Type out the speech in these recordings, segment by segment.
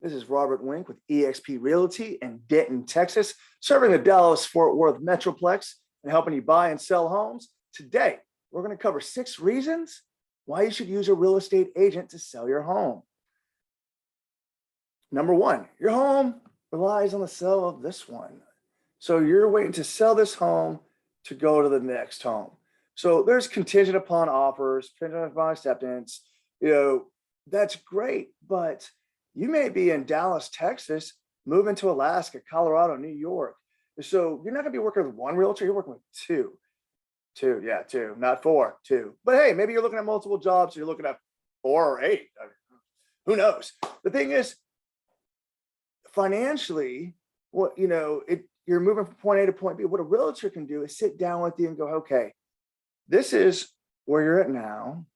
This is Robert Wink with eXp Realty in Denton, Texas, serving the Dallas-Fort Worth Metroplex and helping you buy and sell homes. Today, we're going to cover 6 reasons why you should use a real estate agent to sell your home. Number 1, your home relies on the sale of this one. So you're waiting to sell this home to go to the next home. So there's contingent upon offers, contingent upon acceptance. That's great, but you may be in Dallas, Texas, moving to Alaska, Colorado, New York. So you're not going to be working with one realtor, you're working with two. Two, not 4, 2. But hey, maybe you're looking at multiple jobs, so you're looking at 4 or 8. Who knows? The thing is, financially, you're moving from point A to point B. What a realtor can do is sit down with you and go, okay, this is where you're at now.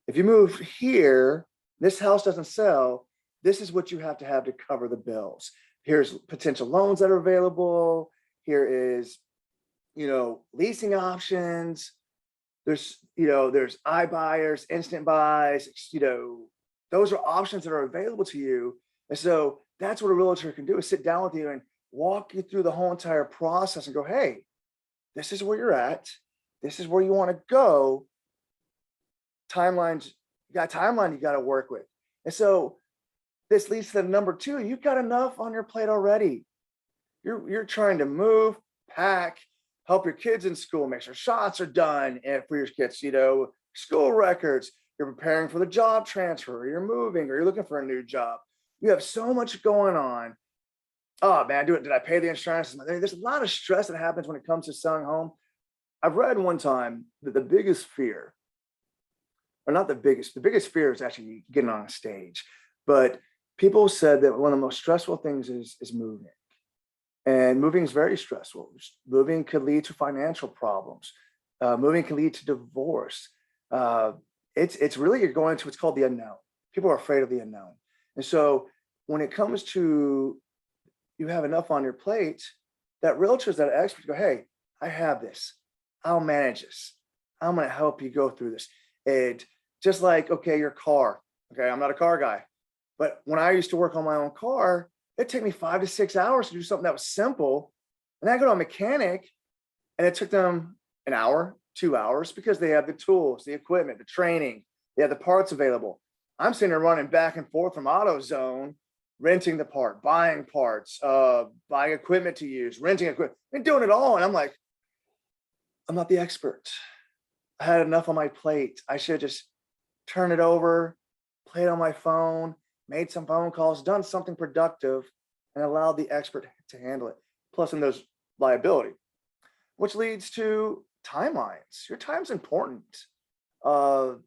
If you move here, this house doesn't sell, this is what you have to cover the bills. Here's potential loans that are available. Here is, leasing options. There's iBuyers, instant buys, those are options that are available to you. And so that's what a realtor can do, is sit down with you and walk you through the whole entire process and go, hey, this is where you're at. This is where you want to go. Timelines, you got a timeline you got to work with. And so this leads to the number 2. You've got enough on your plate already. You're trying to move, pack, help your kids in school, make sure shots are done for your kids, school records. You're preparing for the job transfer, or you're moving, or you're looking for a new job. You have so much going on. Oh man, did I pay the insurance? There's a lot of stress that happens when it comes to selling home. I've read one time that the biggest fear, or not the biggest fear is actually getting on a stage. But people said that one of the most stressful things is moving. And moving is very stressful. Moving could lead to financial problems. Moving can lead to divorce. It's really, you're going to what's called the unknown. People are afraid of the unknown. And so when it comes to you have enough on your plate, that realtors, that experts go, hey, I have this. I'll manage this. I'm going to help you go through this. And just like, okay, your car. Okay, I'm not a car guy. But when I used to work on my own car, it took me 5 to 6 hours to do something that was simple. And I go to a mechanic and it took them an hour, 2 hours, because they have the tools, the equipment, the training, they have the parts available. I'm sitting there running back and forth from AutoZone, renting the part, buying parts, buying equipment to use, renting equipment, and doing it all. And I'm like, I'm not the expert. I had enough on my plate. I should just turn it over, play it on my phone, made some phone calls, done something productive, and allowed the expert to handle it. Plus, in there's liability, which leads to timelines. Your time's important. And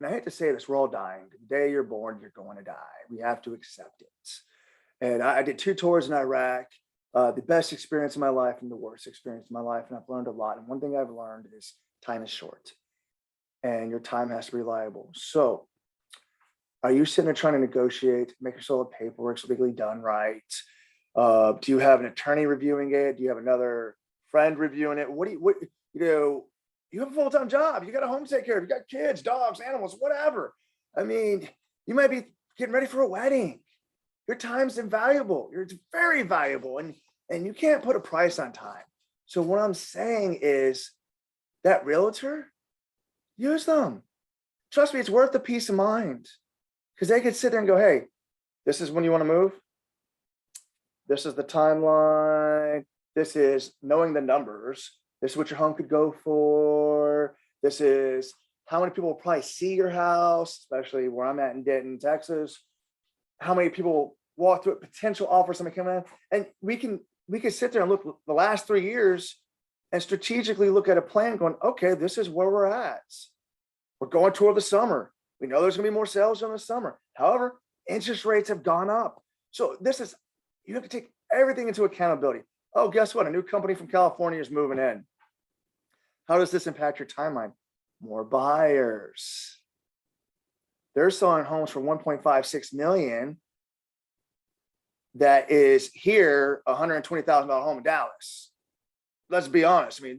I hate to say this, we're all dying. The day you're born, you're going to die. We have to accept it. And I did 2 tours in Iraq, the best experience of my life and the worst experience of my life. And I've learned a lot. And one thing I've learned is time is short and your time has to be reliable. So are you sitting there trying to negotiate, make sure the paperwork's legally done right? Do you have an attorney reviewing it? Do you have another friend reviewing it? You have a full-time job. You got a home to take care of. You got kids, dogs, animals, whatever. I mean, you might be getting ready for a wedding. Your time's invaluable. It's very valuable, and you can't put a price on time. So what I'm saying is that realtor, use them. Trust me, it's worth the peace of mind, because they could sit there and go, hey, this is when you want to move. This is the timeline. This is knowing the numbers. This is what your home could go for. This is how many people will probably see your house, especially where I'm at in Denton, Texas. How many people walk through a potential offer, somebody come in, and we can sit there and look the last 3 years and strategically look at a plan going, okay, this is where we're at. We're going toward the summer. We know there's gonna be more sales during the summer. However, interest rates have gone up. So you have to take everything into accountability. Oh, guess what? A new company from California is moving in. How does this impact your timeline? More buyers. They're selling homes for 1.56 million. That is here, $120,000 home in Dallas. Let's be honest. I mean,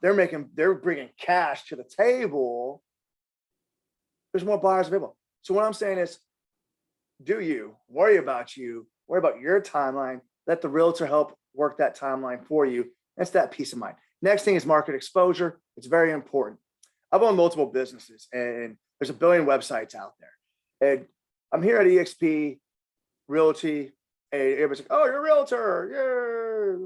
they're bringing cash to the table. There's more buyers available. So what I'm saying is, do you, worry about your timeline. Let the realtor help work that timeline for you. That's that peace of mind. Next thing is market exposure. It's very important. I've owned multiple businesses and there's a billion websites out there. And I'm here at EXP Realty. And everybody's like, oh, you're a realtor.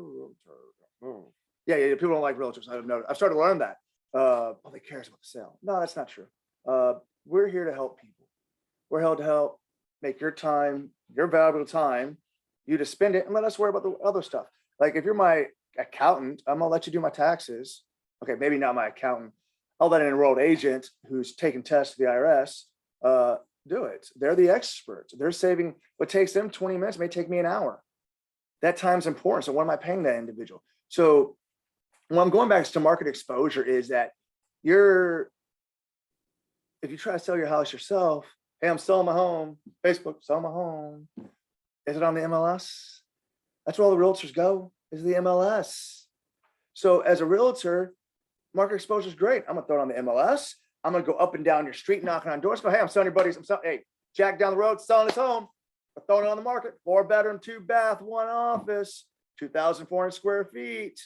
Yeah. People don't like realtors. I've started to learn that. They cares about the sale. No, that's not true. We're here to help people. We're here to help make your time, your valuable time, you to spend it and let us worry about the other stuff. Like if you're my accountant, I'm gonna let you do my taxes. Okay, maybe not my accountant. I'll let an enrolled agent who's taking tests to the IRS do it. They're the experts. They're saving what takes them 20 minutes may take me an hour. That time's important. So what am I paying that individual? So when I'm going back to market exposure is that if you try to sell your house yourself, hey, I'm selling my home, Facebook, selling my home. Is it on the MLS? That's where all the realtors go, is the MLS. So as a realtor, market exposure is great. I'm gonna throw it on the MLS. I'm gonna go up and down your street, knocking on doors. Go, hey, I'm selling your buddies. Hey, Jack down the road selling his home. We're throwing it on the market. 4-bedroom, 2-bath, 1 office, 2,400 square feet.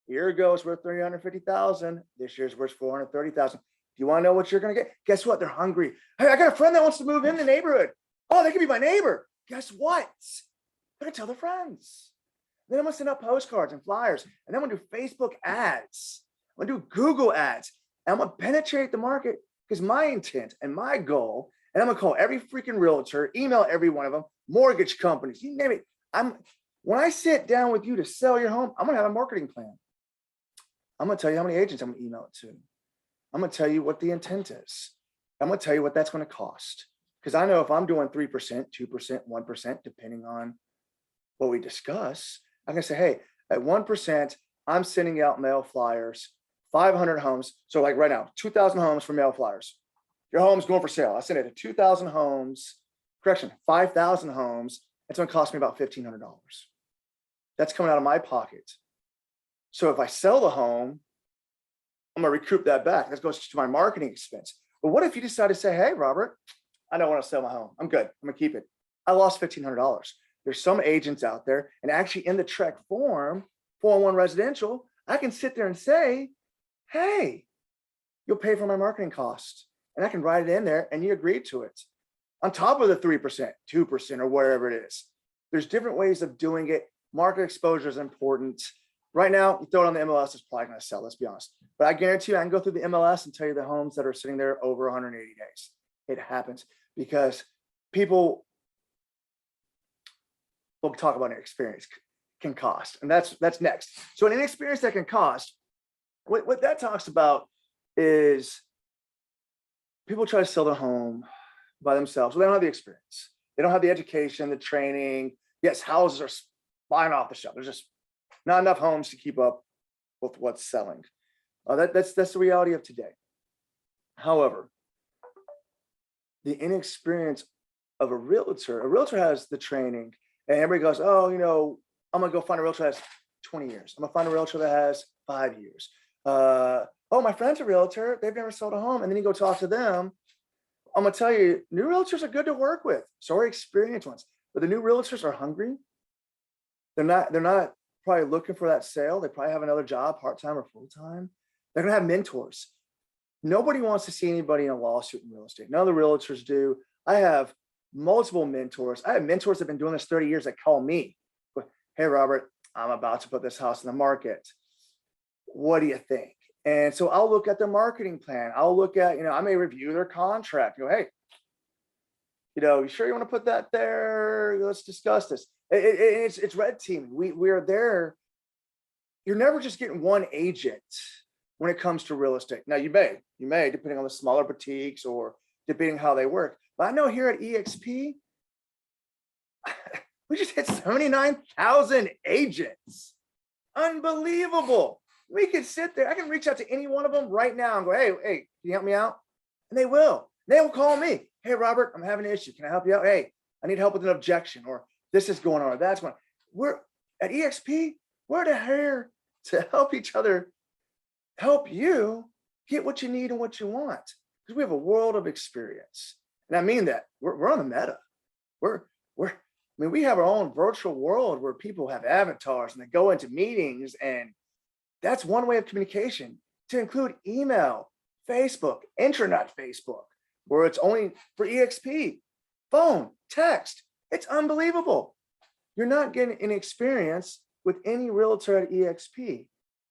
A year ago, it's worth 350,000. This year's worth 430,000. Do you want to know what you're gonna get? Guess what? They're hungry. Hey, I got a friend that wants to move in the neighborhood. Oh, they could be my neighbor. Guess what? They're gonna tell their friends. Then I'm gonna send out postcards and flyers, and then I'm gonna do Facebook ads. I'm gonna do Google ads, and I'm gonna penetrate the market because my intent and my goal, and I'm gonna call every freaking realtor, email every one of them, mortgage companies, you name it. When I sit down with you to sell your home, I'm gonna have a marketing plan. I'm gonna tell you how many agents I'm gonna email it to. I'm gonna tell you what the intent is. I'm gonna tell you what that's gonna cost. Because I know if I'm doing 3%, 2%, 1%, depending on what we discuss, I'm gonna say, hey, at 1%, I'm sending out mail flyers, 500 homes. So like right now, 2,000 homes for mail flyers. Your home's going for sale. I send it to 2,000 homes, 5,000 homes. It's gonna cost me about $1,500. That's coming out of my pocket. So if I sell the home, I'm gonna recoup that back. That goes to my marketing expense. But what if you decide to say, hey, Robert, I don't want to sell my home. I'm good. I'm gonna keep it. I lost $1,500. There's some agents out there, and actually in the Trek form, 401 residential, I can sit there and say, hey, you'll pay for my marketing cost. And I can write it in there and you agree to it. On top of the 3%, 2%, or whatever it is. There's different ways of doing it. Market exposure is important. Right now, you throw it on the MLS, it's probably gonna sell, let's be honest. But I guarantee you, I can go through the MLS and tell you the homes that are sitting there over 180 days. It happens because people will talk about an experience can cost, and that's next. So an experience that can cost, what that talks about is people try to sell their home by themselves. Well, they don't have the experience. They don't have the education, the training. Yes, houses are flying off the shelf. There's just not enough homes to keep up with what's selling. That's the reality of today. However, the inexperience of a realtor has the training, and everybody goes, oh, I'm gonna go find a realtor that has 20 years. I'm gonna find a realtor that has 5 years. Oh, my friend's a realtor. They've never sold a home. And then you go talk to them. I'm gonna tell you, new realtors are good to work with. So are experienced ones, but the new realtors are hungry. They're not probably looking for that sale. They probably have another job, part-time or full-time. They're gonna have mentors. Nobody wants to see anybody in a lawsuit in real estate. None of the realtors do. I have multiple mentors. I have mentors that have been doing this 30 years that call me. Hey, Robert, I'm about to put this house in the market. What do you think? And so I'll look at their marketing plan. I'll look at, I may review their contract. Go, hey, you sure you want to put that there? Let's discuss this. It's red teaming. We are there. You're never just getting one agent when it comes to real estate. Now you may, depending on the smaller boutiques or depending how they work. But I know here at EXP, we just hit 79,000 agents. Unbelievable. We could sit there. I can reach out to any one of them right now and go, hey, can you help me out? And they will. They will call me. Hey, Robert, I'm having an issue. Can I help you out? Hey, I need help with an objection, or this is going on, or that's going on. We're at EXP, we're here to help each other, help you get what you need and what you want. Because we have a world of experience. And I mean that. We're on the meta. I mean, we have our own virtual world where people have avatars and they go into meetings, and that's one way of communication, to include email, Facebook, intranet Facebook, where it's only for EXP, phone, text. It's unbelievable. You're not getting an experience with any realtor at EXP,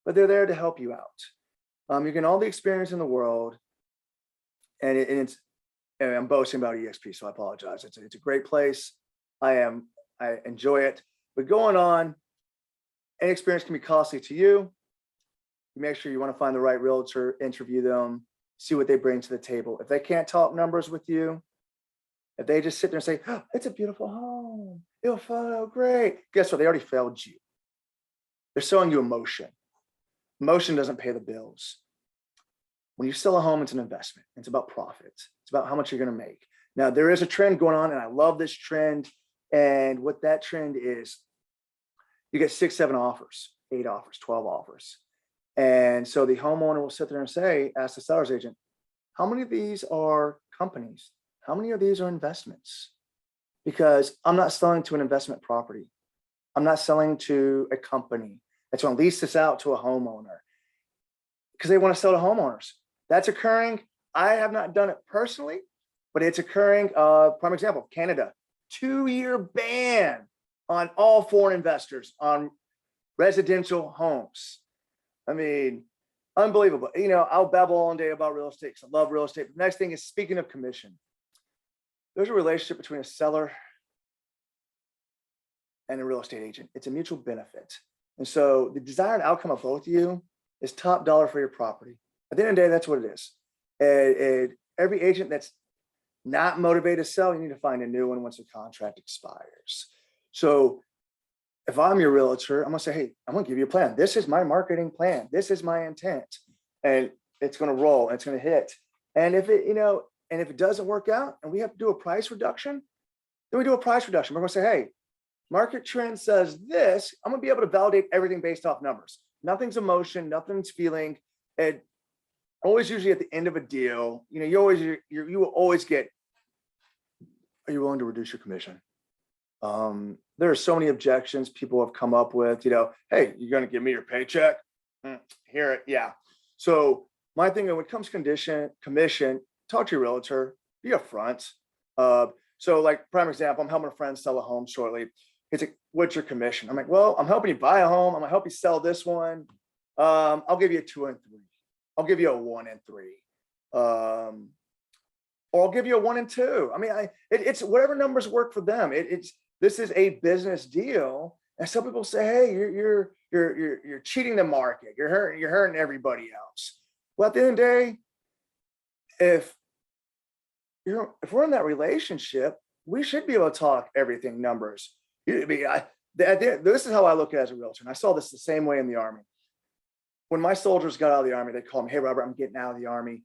but they're there to help you out. You're getting all the experience in the world, and I'm boasting about EXP, so I apologize. It's a great place. I enjoy it. But going on, any experience can be costly to you. You make sure you want to find the right realtor, interview them, see what they bring to the table. If they can't talk numbers with you, if they just sit there and say, oh, it's a beautiful home, it'll feel great, guess what? They already failed you. They're selling you emotion. Emotion doesn't pay the bills. When you sell a home, it's an investment. It's about profit. It's about how much you're going to make. Now, there is a trend going on, and I love this trend. And what that trend is, you get 6, 7 offers, 8 offers, 12 offers. And so the homeowner will sit there and say, ask the seller's agent, how many of these are companies? How many of these are investments? Because I'm not selling to an investment property. I'm not selling to a company that's going to lease this out to a homeowner because they want to sell to homeowners. That's occurring. I have not done it personally, but it's occurring. Prime example, Canada, 2-year ban on all foreign investors on residential homes. I mean, unbelievable. You know, I'll babble all day about real estate because I love real estate. The next thing is, speaking of commission, there's a relationship between a seller and a real estate agent. It's a mutual benefit. And so the desired outcome of both of you is top dollar for your property. At the end of the day, that's what it is. And every agent that's not motivated to sell, you need to find a new one once the contract expires. So if I'm your realtor, I'm gonna say, hey, I'm gonna give you a plan. This is my marketing plan. This is my intent. And it's gonna roll and it's gonna hit. And if it doesn't work out and we have to do a price reduction, then we do a price reduction. We're gonna say, hey, market trend says this. I'm gonna be able to validate everything based off numbers. Nothing's emotion, nothing's feeling. And always usually at the end of a deal, you will always get, are you willing to reduce your commission? There are so many objections people have come up with, hey, you're going to give me your paycheck? Hear it. Yeah. So my thing, when it comes to commission, talk to your realtor, be upfront. So like prime example, I'm helping a friend sell a home shortly. He's like, what's your commission? I'm like, well, I'm helping you buy a home. I'm gonna help you sell this one. I'll give you a 2 and 3. I'll give you a 1 and 3. Or I'll give you a 1 and 2. I mean, it's whatever numbers work for them. This is a business deal. And some people say, hey, you're cheating the market. You're hurting everybody else. Well, at the end of the day, if we're in that relationship, we should be able to talk everything numbers. This is how I look at it as a realtor. And I saw this the same way in the Army. When my soldiers got out of the Army, they called me, hey, Robert, I'm getting out of the Army.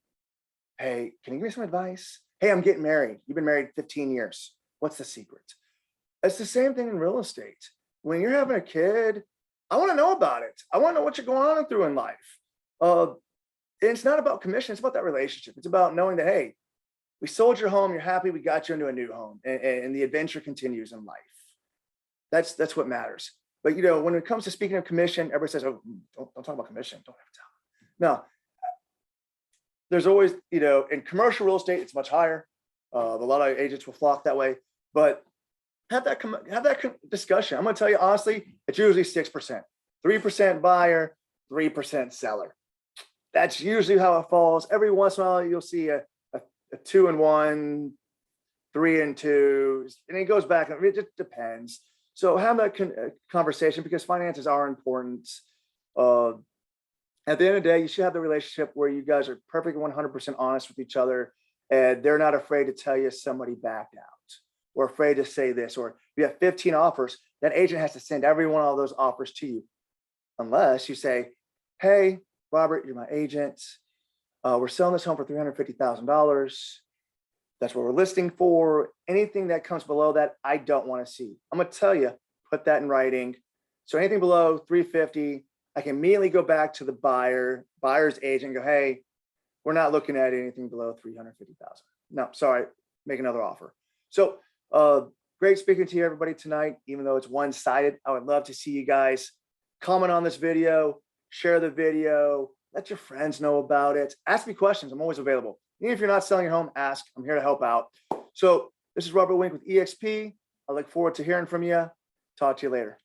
Hey, can you give me some advice? Hey, I'm getting married. You've been married 15 years. What's the secret? It's the same thing in real estate. When you're having a kid, I want to know about it. I want to know what you're going on through in life. It's not about commission. It's about that relationship. It's about knowing that, hey, we sold your home. You're happy. We got you into a new home, and the adventure continues in life. That's what matters. But when it comes to speaking of commission, everybody says, "Oh, don't talk about commission. Don't have to tell." No, there's always, in commercial real estate, it's much higher. A lot of agents will flock that way, but have that discussion. I'm going to tell you honestly, it's usually 6%, 3% buyer, 3% seller. That's usually how it falls. Every once in a while, you'll see a 2 and 1, 3 and 2, and it goes back. It just depends. So have that conversation, because finances are important. At the end of the day, you should have the relationship where you guys are perfectly 100% honest with each other, and they're not afraid to tell you somebody backed out, or afraid to say this, or you have 15 offers, that agent has to send every one of those offers to you. Unless you say, hey, Robert, you're my agent. We're selling this home for $350,000. That's what we're listing for. Anything that comes below that, I don't want to see. I'm going to tell you, put that in writing. So anything below 350, I can immediately go back to the buyer's agent and go, hey, we're not looking at anything below 350,000. No, sorry. make another offer. So great speaking to you, everybody, tonight, even though it's one-sided. I would love to see you guys comment on this video, share the video, let your friends know about it. Ask me questions. I'm always available. Even if you're not selling your home, ask. I'm here to help out. So this is Robert Wink with EXP. I look forward to hearing from you. Talk to you later.